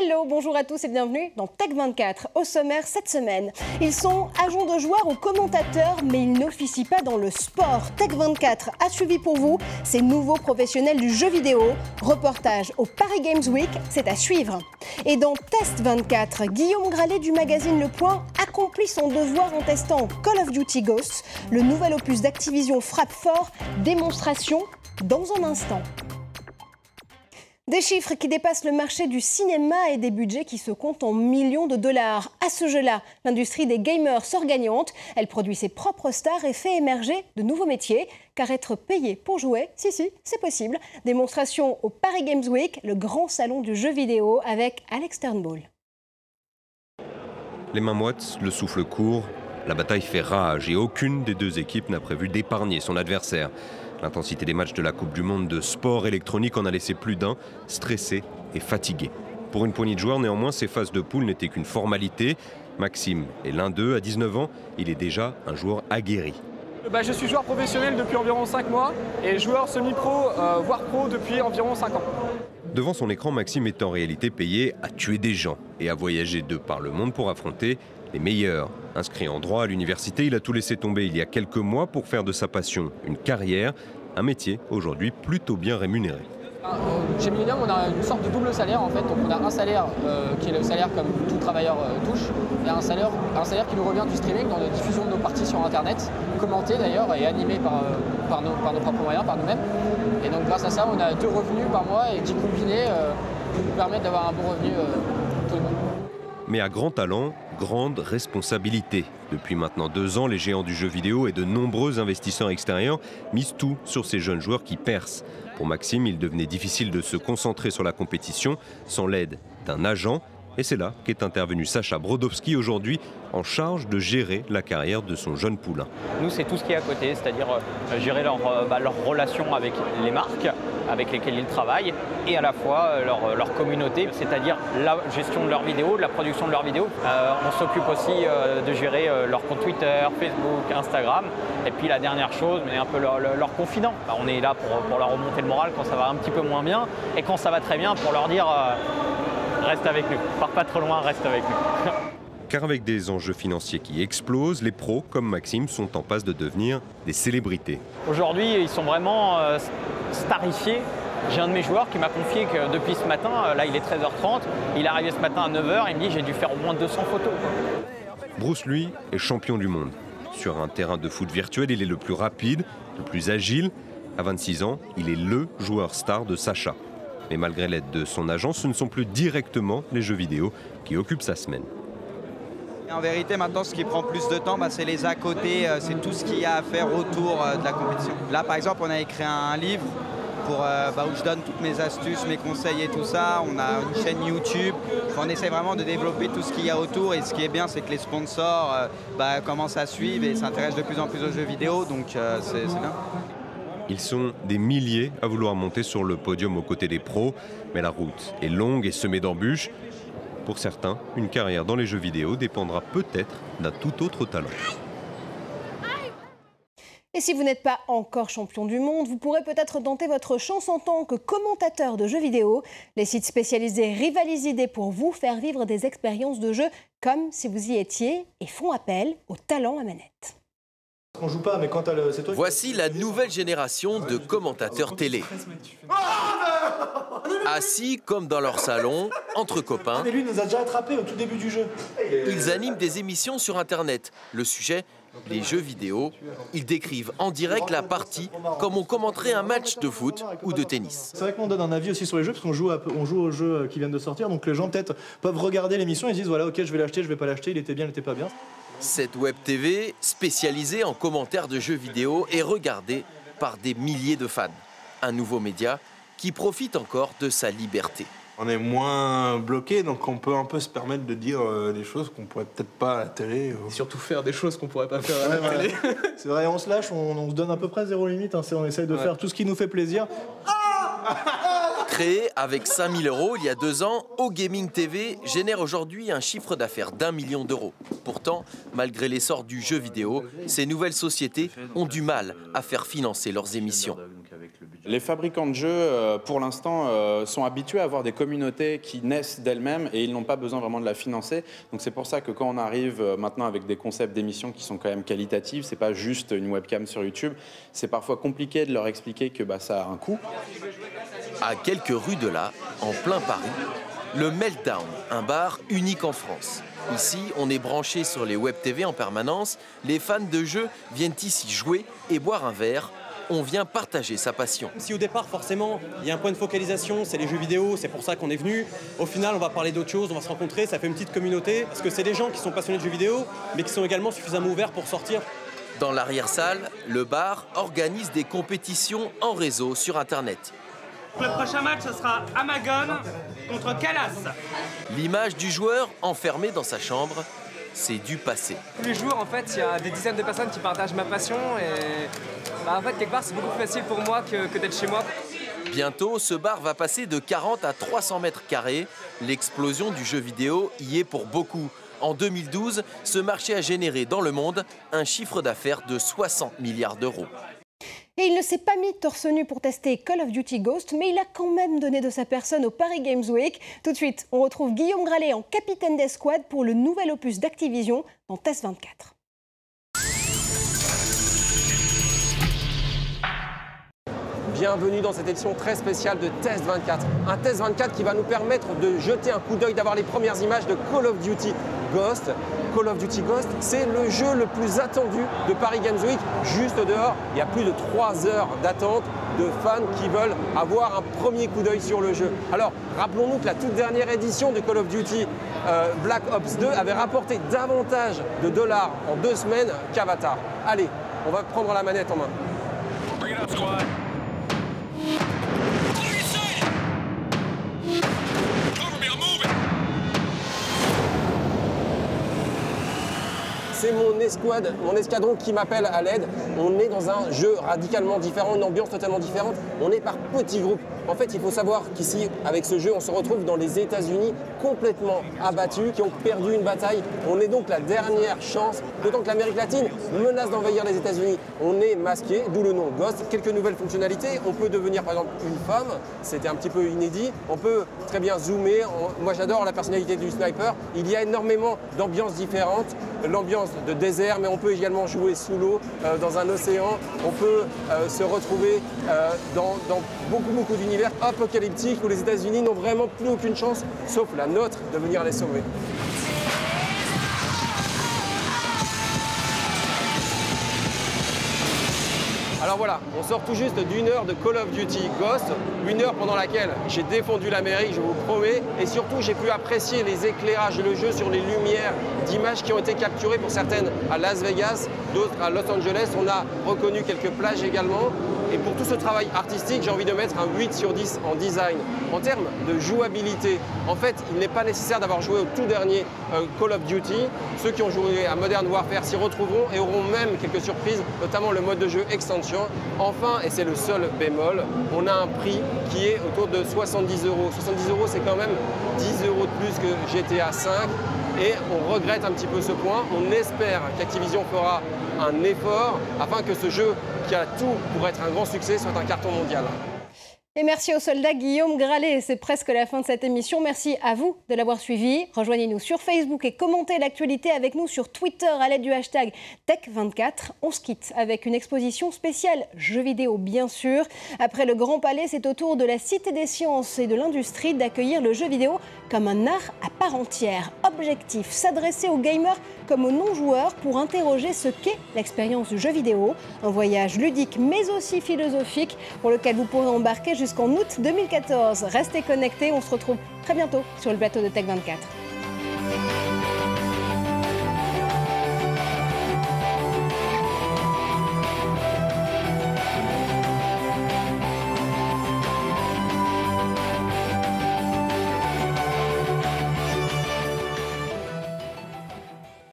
Hello, bonjour à tous et bienvenue dans Tech24. Au sommaire cette semaine, ils sont agents de joueurs ou commentateurs, mais ils n'officient pas dans le sport. Tech24 a suivi pour vous ces nouveaux professionnels du jeu vidéo. Reportage au Paris Games Week, c'est à suivre. Et dans Test 24, Guillaume Gralet du magazine Le Point accomplit son devoir en testant Call of Duty Ghosts. Le nouvel opus d'Activision frappe fort. Démonstration dans un instant. Des chiffres qui dépassent le marché du cinéma et des budgets qui se comptent en millions de dollars. À ce jeu-là, l'industrie des gamers sort gagnante. Elle produit ses propres stars et fait émerger de nouveaux métiers. Car être payé pour jouer, si, c'est possible. Démonstration au Paris Games Week, le grand salon du jeu vidéo avec Alex Turnbull. Les mains moites, le souffle court, la bataille fait rage et aucune des deux équipes n'a prévu d'épargner son adversaire. L'intensité des matchs de la Coupe du Monde de sport électronique en a laissé plus d'un stressé et fatigué. Pour une poignée de joueurs, néanmoins, ces phases de poule n'étaient qu'une formalité. Maxime est l'un d'eux. À 19 ans, il est déjà un joueur aguerri. Je suis joueur professionnel depuis environ 5 mois et joueur semi-pro, voire pro depuis environ 5 ans. Devant son écran, Maxime est en réalité payé à tuer des gens et à voyager de par le monde pour affronter les meilleurs. Inscrit en droit à l'université, il a tout laissé tomber il y a quelques mois pour faire de sa passion une carrière, un métier aujourd'hui plutôt bien rémunéré. Chez Millennium, on a une sorte de double salaire en fait. Donc on a un salaire qui est le salaire comme tout travailleur touche, et un salaire qui nous revient du streaming dans la diffusion de nos parties sur internet, commentées d'ailleurs et animées par nos propres moyens, par nous-mêmes. Et donc grâce à ça, on a 2 revenus par mois et qui combinés nous permettent d'avoir un bon revenu tout le monde. Mais à grand talent, grande responsabilité. Depuis maintenant 2 ans, les géants du jeu vidéo et de nombreux investisseurs extérieurs misent tout sur ces jeunes joueurs qui percent. Pour Maxime, il devenait difficile de se concentrer sur la compétition sans l'aide d'un agent. Et c'est là qu'est intervenu Sacha Brodowski, aujourd'hui en charge de gérer la carrière de son jeune poulain. Nous, c'est tout ce qui est à côté, c'est-à-dire gérer leur relation avec les marques avec lesquelles ils travaillent et à la fois leur communauté, c'est-à-dire la gestion de leurs vidéos, de la production de leurs vidéos. On s'occupe aussi de gérer leur compte Twitter, Facebook, Instagram. Et puis la dernière chose, mais un peu leur confident. On est là pour leur remonter le moral quand ça va un petit peu moins bien et quand ça va très bien pour leur dire reste avec nous, pars pas trop loin, reste avec nous. Car avec des enjeux financiers qui explosent, les pros comme Maxime sont en passe de devenir des célébrités. Aujourd'hui, ils sont vraiment starifiés. J'ai un de mes joueurs qui m'a confié que depuis ce matin, là il est 13h30, il est arrivé ce matin à 9h, il me dit j'ai dû faire au moins 200 photos. Bruce, lui, est champion du monde. Sur un terrain de foot virtuel, il est le plus rapide, le plus agile. À 26 ans, il est le joueur star de Sacha. Mais malgré l'aide de son agent, ce ne sont plus directement les jeux vidéo qui occupent sa semaine. En vérité, maintenant, ce qui prend plus de temps, c'est les à côté, c'est tout ce qu'il y a à faire autour de la compétition. Là, par exemple, on a écrit un livre où je donne toutes mes astuces, mes conseils et tout ça. On a une chaîne YouTube. On essaie vraiment de développer tout ce qu'il y a autour. Et ce qui est bien, c'est que les sponsors commencent à suivre et s'intéressent de plus en plus aux jeux vidéo. Donc, c'est bien. Ils sont des milliers à vouloir monter sur le podium aux côtés des pros. Mais la route est longue et semée d'embûches. Pour certains, une carrière dans les jeux vidéo dépendra peut-être d'un tout autre talent. Et si vous n'êtes pas encore champion du monde, vous pourrez peut-être tenter votre chance en tant que commentateur de jeux vidéo. Les sites spécialisés rivalisent l'idée pour vous faire vivre des expériences de jeu comme si vous y étiez et font appel au talent à manette. On joue pas, mais quand c'est toi. Voici la nouvelle génération de commentateurs télé. Assis comme dans leur salon, entre copains, Mais lui nous a déjà attrapés au tout début du jeu. ils animent des émissions sur Internet. Le sujet, les jeux vidéo. Ils décrivent en direct la partie comme on commenterait un match de foot ou de tennis. C'est vrai qu'on donne un avis aussi sur les jeux, parce qu'on joue aux jeux qui viennent de sortir, donc les gens peut-être peuvent regarder l'émission et se disent voilà, ok, je vais l'acheter, je vais pas l'acheter, il était bien, il était pas bien. Cette web TV, spécialisée en commentaires de jeux vidéo, est regardée par des milliers de fans. Un nouveau média qui profite encore de sa liberté. On est moins bloqué, donc on peut un peu se permettre de dire des choses qu'on pourrait peut-être pas à la télé. Et surtout faire des choses qu'on pourrait pas faire à la télé. C'est vrai, on se lâche, on se donne à peu près zéro limite, on essaye de faire tout ce qui nous fait plaisir. Créé avec 5 000 € il y a 2 ans, OGaming TV génère aujourd'hui un chiffre d'affaires d'1 million d'euros. Pourtant, malgré l'essor du jeu vidéo, ces nouvelles sociétés ont du mal à faire financer leurs émissions. Les fabricants de jeux, pour l'instant, sont habitués à avoir des communautés qui naissent d'elles-mêmes et ils n'ont pas besoin vraiment de la financer. Donc c'est pour ça que quand on arrive maintenant avec des concepts d'émissions qui sont quand même qualitatifs, c'est pas juste une webcam sur YouTube, c'est parfois compliqué de leur expliquer que ça a un coût. À quelques rues de là, en plein Paris, le Meltdown, un bar unique en France. Ici, on est branché sur les web TV en permanence. Les fans de jeux viennent ici jouer et boire un verre. On vient partager sa passion. Si au départ, forcément, il y a un point de focalisation, c'est les jeux vidéo, c'est pour ça qu'on est venu. Au final, on va parler d'autres choses, on va se rencontrer, ça fait une petite communauté. Parce que c'est des gens qui sont passionnés de jeux vidéo, mais qui sont également suffisamment ouverts pour sortir. Dans l'arrière-salle, le bar organise des compétitions en réseau sur Internet. Le prochain match, ce sera Amagon contre Calas. L'image du joueur enfermé dans sa chambre, c'est du passé. Tous les jours, en fait, il y a des dizaines de personnes qui partagent ma passion et en fait, quelque part, c'est beaucoup plus facile pour moi que d'être chez moi. Bientôt, ce bar va passer de 40 à 300 mètres carrés. L'explosion du jeu vidéo y est pour beaucoup. En 2012, ce marché a généré dans le monde un chiffre d'affaires de 60 milliards d'euros. Et il ne s'est pas mis torse nu pour tester Call of Duty Ghost, mais il a quand même donné de sa personne au Paris Games Week. Tout de suite, on retrouve Guillaume Gralet en capitaine d'escouade pour le nouvel opus d'Activision dans TES 24. Bienvenue dans cette édition très spéciale de TES 24. Un TES 24 qui va nous permettre de jeter un coup d'œil, d'avoir les premières images de Call of Duty Ghost. Call of Duty Ghost, c'est le jeu le plus attendu de Paris Games Week. Juste dehors, il y a plus de 3 heures d'attente de fans qui veulent avoir un premier coup d'œil sur le jeu. Alors, rappelons-nous que la toute dernière édition de Call of Duty Black Ops 2 avait rapporté davantage de dollars en 2 semaines qu'Avatar. Allez, on va prendre la manette en main. Bring it up, squad. C'est mon escadron qui m'appelle à l'aide. On est dans un jeu radicalement différent, une ambiance totalement différente. On est par petits groupes. En fait, il faut savoir qu'ici, avec ce jeu, on se retrouve dans les États-Unis complètement abattus, qui ont perdu une bataille. On est donc la dernière chance, d'autant que l'Amérique latine menace d'envahir les États-Unis. On est masqué, d'où le nom Ghost. Quelques nouvelles fonctionnalités. On peut devenir, par exemple, une femme. C'était un petit peu inédit. On peut très bien zoomer. Moi, j'adore la personnalité du sniper. Il y a énormément d'ambiances différentes. L'ambiance de désert, mais on peut également jouer sous l'eau, dans un océan. On peut se retrouver dans beaucoup d'univers apocalyptiques où les États-Unis n'ont vraiment plus aucune chance, sauf la nôtre, de venir les sauver. Alors voilà, on sort tout juste d'1 heure de Call of Duty Ghost, 1 heure pendant laquelle j'ai défendu l'Amérique, je vous promets, et surtout j'ai pu apprécier les éclairages de le jeu sur les lumières d'images qui ont été capturées pour certaines à Las Vegas, d'autres à Los Angeles. On a reconnu quelques plages également. Et pour tout ce travail artistique, j'ai envie de mettre un 8 sur 10 en design. En termes de jouabilité, en fait, il n'est pas nécessaire d'avoir joué au tout dernier Call of Duty. Ceux qui ont joué à Modern Warfare s'y retrouveront et auront même quelques surprises, notamment le mode de jeu Extension. Enfin, et c'est le seul bémol, on a un prix qui est autour de 70 €. 70 €, c'est quand même 10 € de plus que GTA 5. Et on regrette un petit peu ce point. On espère qu'Activision fera un effort afin que ce jeu, qui a tout pour être un grand succès, soit un carton mondial. Et merci au soldat Guillaume Gralet. C'est presque la fin de cette émission. Merci à vous de l'avoir suivi. Rejoignez-nous sur Facebook et commentez l'actualité avec nous sur Twitter à l'aide du hashtag Tech24. On se quitte avec une exposition spéciale jeux vidéo, bien sûr. Après le Grand Palais, c'est au tour de la Cité des Sciences et de l'Industrie d'accueillir le jeu vidéo comme un art à part entière. Objectif, s'adresser aux gamers comme aux non-joueurs pour interroger ce qu'est l'expérience du jeu vidéo. Un voyage ludique mais aussi philosophique pour lequel vous pourrez embarquer jusqu'en août 2014. Restez connectés, on se retrouve très bientôt sur le plateau de Tech24.